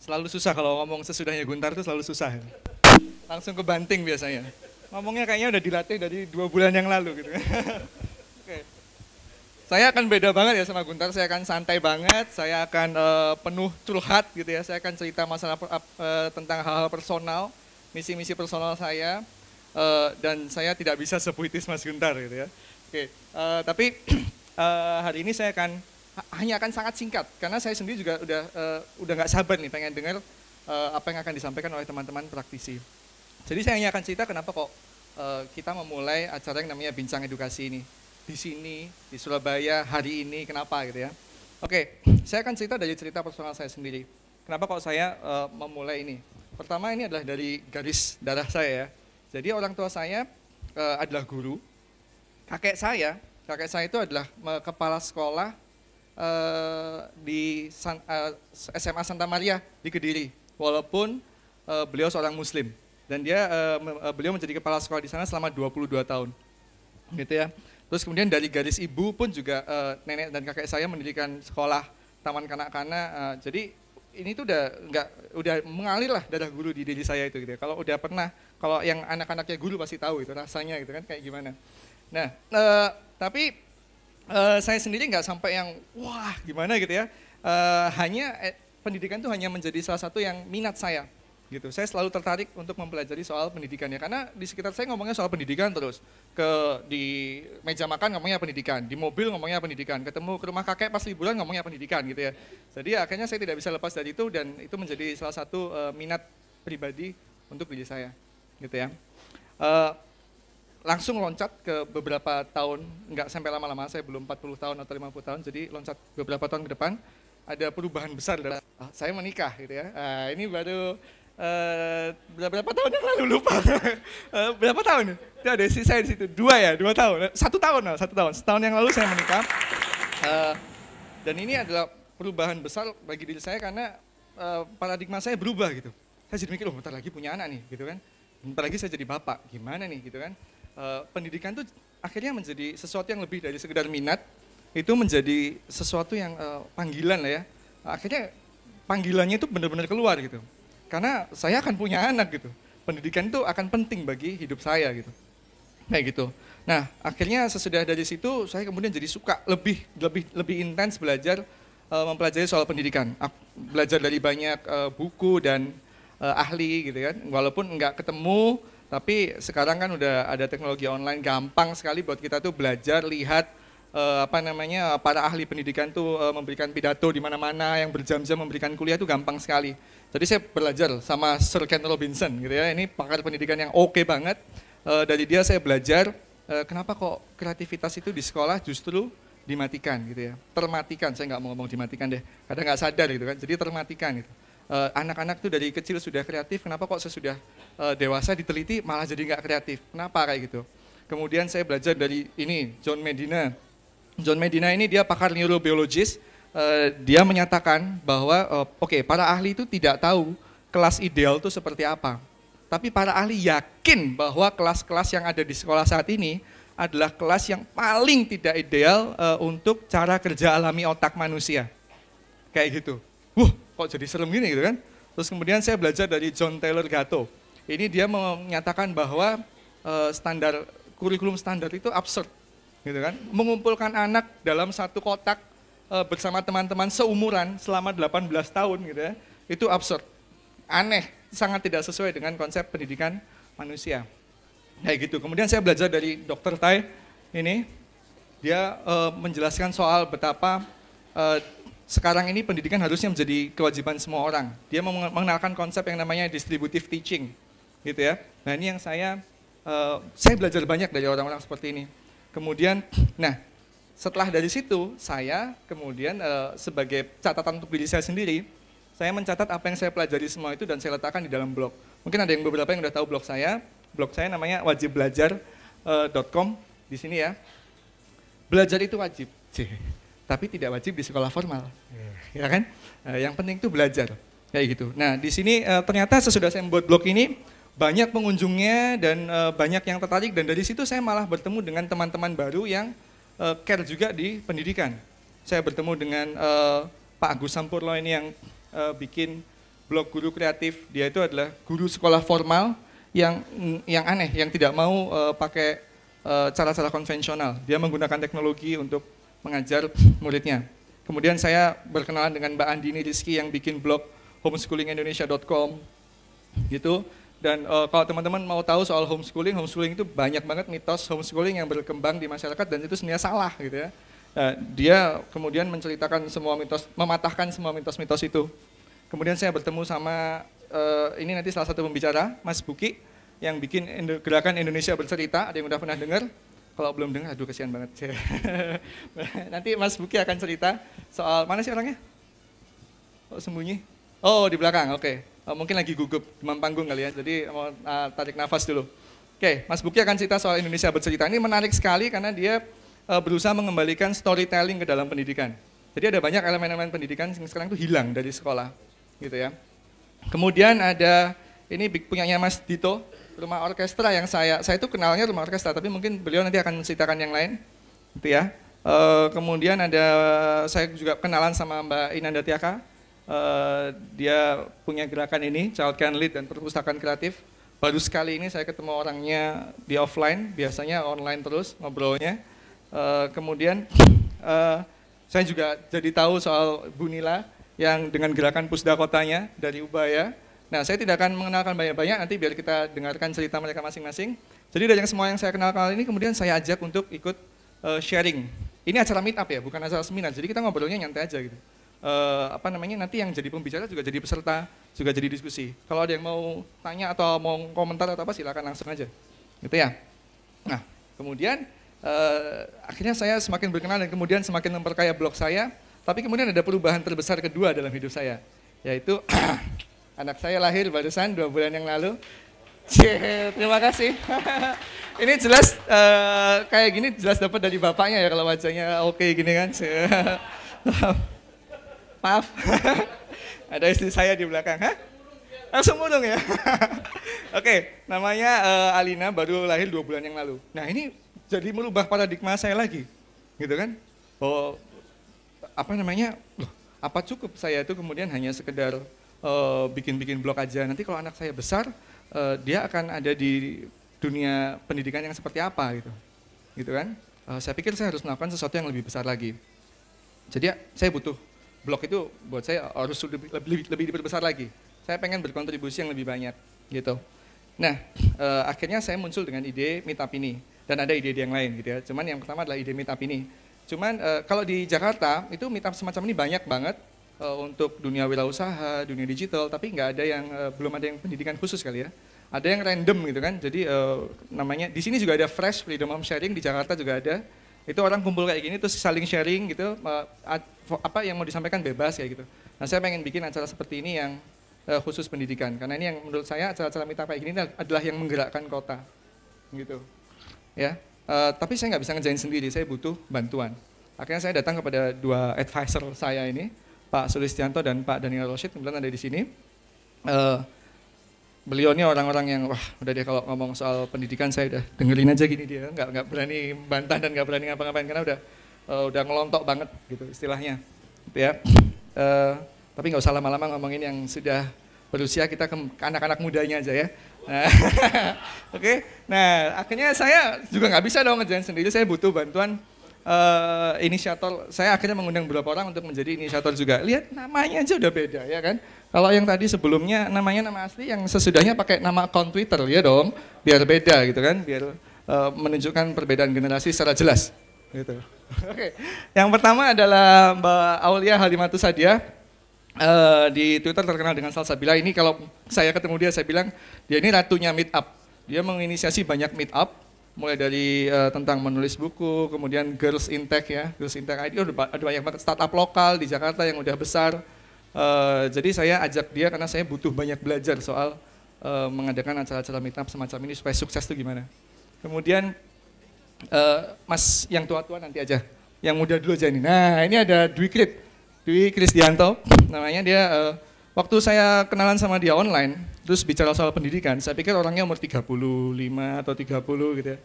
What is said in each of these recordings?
Selalu susah kalau ngomong sesudahnya Guntar tuh selalu susah. Langsung ke banting biasanya. Ngomongnya kayaknya udah dilatih dari 2 bulan yang lalu gitu. Oke. Saya akan beda banget ya sama Guntar, saya akan santai banget, saya akan penuh curhat gitu ya, saya akan cerita masalah tentang hal-hal personal, misi-misi personal saya, dan saya tidak bisa sepuitis Mas Guntar gitu ya. Oke, tapi hari ini saya hanya akan sangat singkat, karena saya sendiri juga udah nggak sabar nih pengen dengar apa yang akan disampaikan oleh teman-teman praktisi. Jadi saya hanya akan cerita kenapa kok kita memulai acara yang namanya Bincang Edukasi ini. Di sini, di Surabaya, hari ini, kenapa gitu ya. Oke, saya akan cerita dari cerita personal saya sendiri. Kenapa kok saya memulai ini. Pertama ini adalah dari garis darah saya ya. Jadi orang tua saya adalah guru. Kakek saya itu adalah kepala sekolah di SMA Santa Maria di Kediri. Walaupun beliau seorang muslim. Dan beliau menjadi kepala sekolah di sana selama 22 tahun. Gitu ya. Terus kemudian dari garis ibu pun juga nenek dan kakek saya mendirikan sekolah taman kanak-kanak. Jadi ini tuh udah mengalir lah darah guru di diri saya itu gitu ya. Kalau yang anak-anaknya guru pasti tahu itu rasanya gitu kan kayak gimana. Nah, tapi saya sendiri nggak sampai yang wah gimana gitu ya. Pendidikan itu hanya menjadi salah satu yang minat saya. Gitu. Saya selalu tertarik untuk mempelajari soal pendidikannya karena di sekitar saya ngomongnya soal pendidikan terus. Di meja makan ngomongnya pendidikan, di mobil ngomongnya pendidikan, ketemu ke rumah kakek pas liburan ngomongnya pendidikan gitu ya. Jadi akhirnya saya tidak bisa lepas dari itu dan itu menjadi salah satu minat pribadi untuk diri saya. Gitu ya. Langsung loncat ke beberapa tahun, nggak sampai lama-lama, saya belum 40 tahun atau 50 tahun, jadi loncat beberapa tahun ke depan, ada perubahan besar dalam saya menikah gitu ya. Ini baru berapa tahun yang lalu lupa. Berapa tahun? Ya ada sih saya di situ 2 tahun. 1 tahun. Setahun yang lalu saya menikah. Dan ini adalah perubahan besar bagi diri saya karena paradigma saya berubah gitu. Saya jadi mikir, bentar lagi punya anak nih gitu kan. Bentar lagi saya jadi bapak, gimana nih gitu kan. Pendidikan tuh akhirnya menjadi sesuatu yang lebih dari sekedar minat, itu menjadi sesuatu yang panggilan lah ya. Akhirnya panggilannya itu benar-benar keluar gitu. Karena saya akan punya anak gitu. Pendidikan itu akan penting bagi hidup saya gitu. Kayak gitu. Nah, akhirnya sesudah dari situ saya kemudian jadi suka lebih intens belajar mempelajari soal pendidikan. Belajar dari banyak buku dan ahli gitu kan. Walaupun enggak ketemu, tapi sekarang kan udah ada teknologi online gampang sekali buat kita tuh belajar, lihat para ahli pendidikan tuh memberikan pidato di mana-mana, yang berjam-jam memberikan kuliah itu gampang sekali. Jadi saya belajar sama Sir Ken Robinson gitu ya, ini pakar pendidikan yang oke banget. Dari dia saya belajar kenapa kok kreativitas itu di sekolah justru dimatikan gitu ya, termatikan. Saya nggak mau ngomong dimatikan deh, kadang nggak sadar gitu kan, jadi termatikan gitu. Anak-anak tuh dari kecil sudah kreatif, kenapa kok sesudah dewasa diteliti malah jadi nggak kreatif, kenapa kayak gitu. Kemudian saya belajar dari ini, John Medina. John Medina ini dia pakar neurobiologis. Dia menyatakan bahwa para ahli itu tidak tahu kelas ideal itu seperti apa. Tapi para ahli yakin bahwa kelas-kelas yang ada di sekolah saat ini adalah kelas yang paling tidak ideal untuk cara kerja alami otak manusia. Kayak gitu. Kok jadi serem gini gitu kan. Terus kemudian saya belajar dari John Taylor Gatto. Ini dia menyatakan bahwa kurikulum standar itu absurd. Gitu kan. Mengumpulkan anak dalam satu kotak bersama teman-teman seumuran selama 18 tahun gitu ya, itu absurd, aneh, sangat tidak sesuai dengan konsep pendidikan manusia. Kayak gitu. Kemudian saya belajar dari Dr. Tai ini, dia menjelaskan soal betapa sekarang ini pendidikan harusnya menjadi kewajiban semua orang. Dia mengenalkan konsep yang namanya distributive teaching, gitu ya. Nah ini yang saya belajar banyak dari orang-orang seperti ini. Kemudian, setelah dari situ, saya kemudian sebagai catatan untuk diri saya sendiri, saya mencatat apa yang saya pelajari semua itu dan saya letakkan di dalam blog. Mungkin ada yang beberapa yang udah tahu blog saya namanya wajibbelajar.com, di sini ya. Belajar itu wajib, tapi tidak wajib di sekolah formal, ya kan? Yang penting itu belajar, kayak gitu. Nah di sini ternyata sesudah saya membuat blog ini, banyak pengunjungnya dan banyak yang tertarik, dan dari situ saya malah bertemu dengan teman-teman baru yang care juga di pendidikan. Saya bertemu dengan Pak Agus Sampurlo ini yang bikin blog guru kreatif. Dia itu adalah guru sekolah formal yang aneh, yang tidak mau pakai cara-cara konvensional. Dia menggunakan teknologi untuk mengajar muridnya. Kemudian saya berkenalan dengan Mbak Andini Rizky yang bikin blog homeschoolingindonesia.com gitu. Dan kalau teman-teman mau tahu soal homeschooling itu banyak banget mitos homeschooling yang berkembang di masyarakat dan itu sebenarnya salah gitu ya. Dia kemudian menceritakan semua mitos, mematahkan semua mitos-mitos itu. Kemudian saya bertemu sama ini nanti salah satu pembicara, Mas Buki, yang bikin gerakan Indonesia Bercerita. Ada yang udah pernah dengar? Kalau belum dengar, aduh kasihan banget. Nanti Mas Buki akan cerita soal, mana sih orangnya? Oh sembunyi? Oh di belakang, oke. Mungkin lagi gugup, demam panggung kali ya, jadi mau tarik nafas dulu. Oke, Mas Buki akan cerita soal Indonesia Bercerita. Ini menarik sekali karena dia berusaha mengembalikan storytelling ke dalam pendidikan. Jadi ada banyak elemen-elemen pendidikan yang sekarang itu hilang dari sekolah, gitu ya. Kemudian ada, ini punyanya Mas Dito, rumah orkestra yang saya itu kenalnya rumah orkestra, tapi mungkin beliau nanti akan menceritakan yang lain, gitu ya. Kemudian ada, saya juga kenalan sama Mbak Inanda Tiaka. Dia punya gerakan ini, Child Can Lead dan perpustakaan kreatif. Baru sekali ini saya ketemu orangnya di offline, biasanya online terus ngobrolnya. Kemudian saya juga jadi tahu soal Bu Nila yang dengan gerakan Pusda Kotanya dari Ubaya. Nah saya tidak akan mengenalkan banyak-banyak, nanti biar kita dengarkan cerita mereka masing-masing. Jadi dari semua yang saya kenal kali ini kemudian saya ajak untuk ikut sharing. Ini acara meet up ya, bukan acara seminar, jadi kita ngobrolnya nyantai aja gitu. Nanti yang jadi pembicara juga jadi peserta, juga jadi diskusi. Kalau ada yang mau tanya atau mau komentar atau apa silakan langsung aja, gitu ya. Nah, kemudian akhirnya saya semakin berkenalan dan kemudian semakin memperkaya blog saya. Tapi kemudian ada perubahan terbesar kedua dalam hidup saya, yaitu anak saya lahir barusan 2 bulan yang lalu. Terima kasih. Ini jelas kayak gini jelas dapat dari bapaknya ya kalau wajahnya oke gini kan. Maaf, ada istri saya di belakang. Hah? Langsung mudung ya? Oke, namanya Alina, baru lahir 2 bulan yang lalu. Nah ini jadi merubah paradigma saya lagi, gitu kan? Loh, apa cukup saya itu kemudian hanya sekedar bikin-bikin blog aja. Nanti kalau anak saya besar, dia akan ada di dunia pendidikan yang seperti apa gitu kan? Saya pikir saya harus melakukan sesuatu yang lebih besar lagi. Jadi saya butuh. Blog itu buat saya harus lebih diperbesar lagi. Saya pengen berkontribusi yang lebih banyak, gitu. Nah, akhirnya saya muncul dengan ide meetup ini dan ada ide-ide yang lain, gitu ya. Cuman yang pertama adalah ide meetup ini. Cuman kalau di Jakarta itu meetup semacam ini banyak banget untuk dunia wirausaha, dunia digital, tapi nggak ada yang belum ada yang pendidikan khusus kali ya. Ada yang random gitu kan. Jadi namanya di sini juga ada Fresh Freedom of Sharing, di Jakarta juga ada. Itu orang kumpul kayak gini terus saling sharing gitu, apa yang mau disampaikan bebas kayak gitu. Nah saya pengen bikin acara seperti ini yang khusus pendidikan, karena ini yang menurut saya acara-acara meetup kayak gini adalah yang menggerakkan kota, gitu. Ya, tapi saya nggak bisa ngerjain sendiri, saya butuh bantuan. Akhirnya saya datang kepada 2 advisor saya ini, Pak Sulistianto dan Pak Daniel Roshid, kebetulan ada di sini. Beliau ini orang-orang yang wah udah deh kalau ngomong soal pendidikan saya udah dengerin aja gini dia, nggak berani bantah dan nggak berani ngapa-ngapain karena udah ngelontok banget gitu istilahnya, gitu ya. Tapi nggak usah lama-lama ngomongin yang sudah berusia, kita ke anak-anak mudanya aja ya. Nah, Oke. Nah akhirnya saya juga nggak bisa dong ngerjain sendiri, saya butuh bantuan inisiator. Saya akhirnya mengundang beberapa orang untuk menjadi inisiator juga. Lihat namanya aja udah beda ya kan. Kalau yang tadi sebelumnya namanya nama asli, yang sesudahnya pakai nama akun Twitter ya dong, biar beda gitu kan, biar menunjukkan perbedaan generasi secara jelas. Gitu. Oke. Yang pertama adalah Mbak Aulia Halimatu Sadia, di Twitter terkenal dengan Salsabila. Ini kalau saya ketemu dia, saya bilang dia ini ratunya meetup. Dia menginisiasi banyak meetup, mulai dari tentang menulis buku, kemudian Girls in Tech ya, Girls in Tech ID, ada banyak banget startup lokal di Jakarta yang udah besar. Jadi saya ajak dia karena saya butuh banyak belajar soal mengadakan acara-acara meetup semacam ini supaya sukses itu gimana. Kemudian Mas yang tua-tua nanti aja, yang muda dulu aja ini. Nah ini ada Dwi Krisdianto, namanya dia. Waktu saya kenalan sama dia online, terus bicara soal pendidikan, saya pikir orangnya umur 35 atau 30 gitu ya.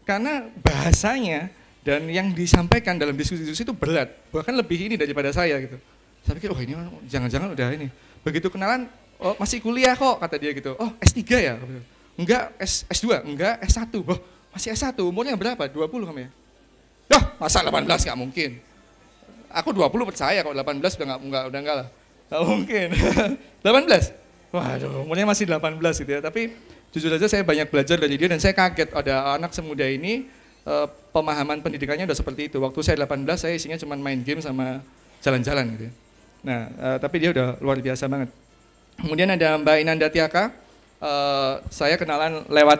Karena bahasanya dan yang disampaikan dalam diskusi-diskusi itu berat, bahkan lebih ini daripada saya gitu. Saya pikir, oh ini jangan-jangan udah ini. Begitu kenalan, oh masih kuliah kok, kata dia gitu. Oh S3 ya? Enggak, S2, enggak S1. Oh masih S1, umurnya berapa? 20 kamu ya? Dah, masa 18 nggak mungkin. Aku 20 percaya, kalau 18 udah enggak lah. Nggak mungkin. 18? Waduh, umurnya masih 18 gitu ya. Tapi jujur aja saya banyak belajar dari dia dan saya kaget ada anak semuda ini pemahaman pendidikannya udah seperti itu. Waktu saya 18 saya isinya cuma main game sama jalan-jalan gitu ya. Nah, tapi dia udah luar biasa banget. Kemudian ada Mbak Inanda Tiaka, saya kenalan lewat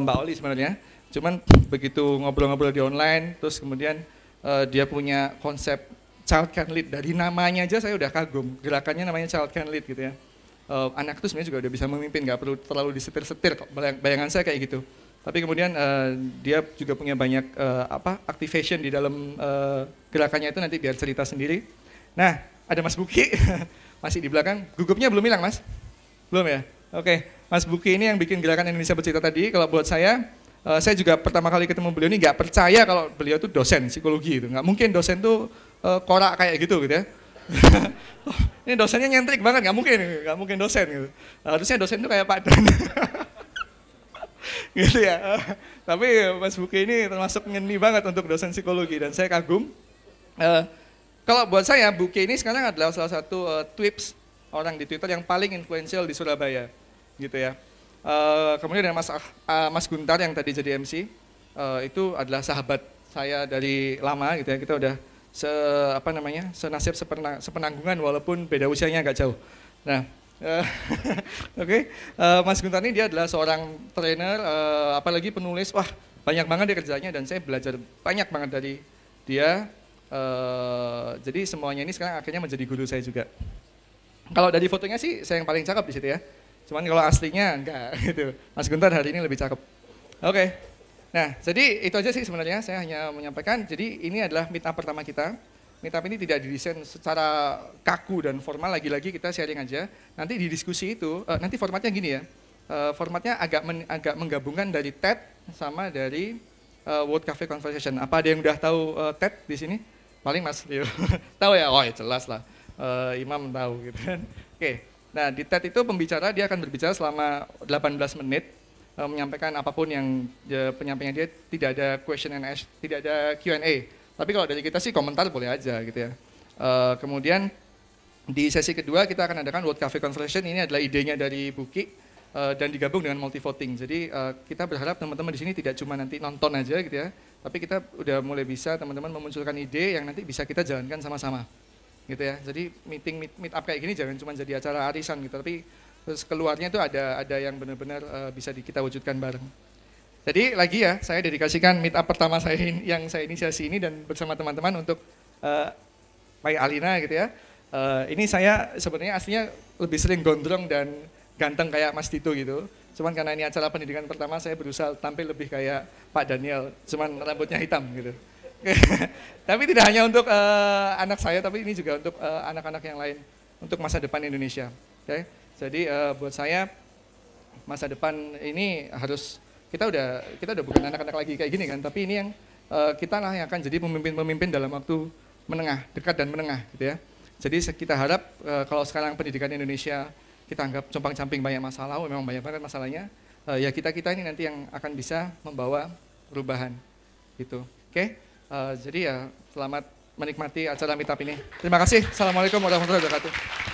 Mbak Oli sebenarnya. Cuman begitu ngobrol-ngobrol di online, terus kemudian dia punya konsep Child Can Lead. Dari namanya aja saya udah kagum, gerakannya namanya Child Can Lead gitu ya. Anak itu sebenarnya juga udah bisa memimpin, nggak perlu terlalu disetir-setir kok, bayangan saya kayak gitu. Tapi kemudian dia juga punya banyak activation di dalam gerakannya itu, nanti biar cerita sendiri. Nah, ada Mas Buki, masih di belakang, gugupnya belum hilang Mas? Belum ya? Oke, Mas Buki ini yang bikin gerakan Indonesia Bercerita tadi. Kalau buat saya juga pertama kali ketemu beliau ini nggak percaya kalau beliau tuh dosen psikologi itu. Nggak mungkin dosen tuh korak kayak gitu ya. Ini dosennya nyentrik banget, nggak mungkin dosen gitu. Harusnya dosen tuh kayak Pak Dan. Gitu ya. Tapi Mas Buki ini termasuk ngeni banget untuk dosen psikologi dan saya kagum. Kalau buat saya Buki ini sekarang adalah salah satu tweets orang di Twitter yang paling influential di Surabaya, gitu ya. Kemudian ada Mas Guntar yang tadi jadi MC, itu adalah sahabat saya dari lama, gitu ya. Kita udah senasib sepenanggungan walaupun beda usianya agak jauh. Nah, oke. Mas Guntar ini dia adalah seorang trainer, apalagi penulis. Wah, banyak banget dia kerjanya dan saya belajar banyak banget dari dia. Jadi semuanya ini sekarang akhirnya menjadi guru saya juga. Kalau dari fotonya sih saya yang paling cakep di situ ya. Cuman kalau aslinya enggak gitu. Mas Guntar hari ini lebih cakep. Oke. Nah, jadi itu aja sih sebenarnya saya hanya menyampaikan. Jadi ini adalah meet up pertama kita. Meet up ini tidak didesain secara kaku dan formal, lagi-lagi kita sharing aja. Nanti di diskusi itu, nanti formatnya gini ya. Formatnya agak menggabungkan dari TED sama dari World Cafe Conversation. Apa ada yang udah tahu TED di sini? Paling Mas Rio. Tahu ya? Oh ya jelas lah. Imam tahu gitu kan. Oke. Nah, di TED itu pembicara dia akan berbicara selama 18 menit. Menyampaikan apapun yang penyampaiannya dia, tidak ada question and answer, tidak ada Q&A. Tapi kalau dari kita sih komentar boleh aja gitu ya. Kemudian di sesi kedua kita akan adakan World Cafe Conversation. Ini adalah idenya dari Buki dan digabung dengan multi voting. Jadi kita berharap teman-teman di sini tidak cuma nanti nonton aja gitu ya, tapi kita udah mulai bisa teman-teman memunculkan ide yang nanti bisa kita jalankan sama-sama. Gitu ya. Jadi meet up kayak gini jangan cuma jadi acara arisan gitu, tapi terus keluarnya itu ada yang benar-benar bisa kita wujudkan bareng. Jadi lagi ya, saya dedikasikan meet up pertama saya yang saya inisiasi ini dan bersama teman-teman untuk Pak Alina gitu ya. Ini saya sebenarnya aslinya lebih sering gondrong dan ganteng kayak Mas Tito gitu. Cuman karena ini acara pendidikan pertama saya berusaha tampil lebih kayak Pak Daniel, cuman rambutnya hitam gitu. Tapi tidak hanya untuk anak saya, tapi ini juga untuk anak-anak yang lain, untuk masa depan Indonesia. Okay? Jadi buat saya masa depan ini harus kita udah bukan anak-anak lagi kayak gini kan, tapi ini yang kita lah yang akan jadi pemimpin-pemimpin dalam waktu menengah, dekat dan menengah gitu ya. Jadi kita harap kalau sekarang pendidikan Indonesia kita anggap compang-camping banyak masalah, memang banyak banget masalahnya, ya kita ini nanti yang akan bisa membawa perubahan gitu. Oke? Jadi ya selamat menikmati acara meetup ini. Terima kasih. Assalamualaikum warahmatullahi wabarakatuh.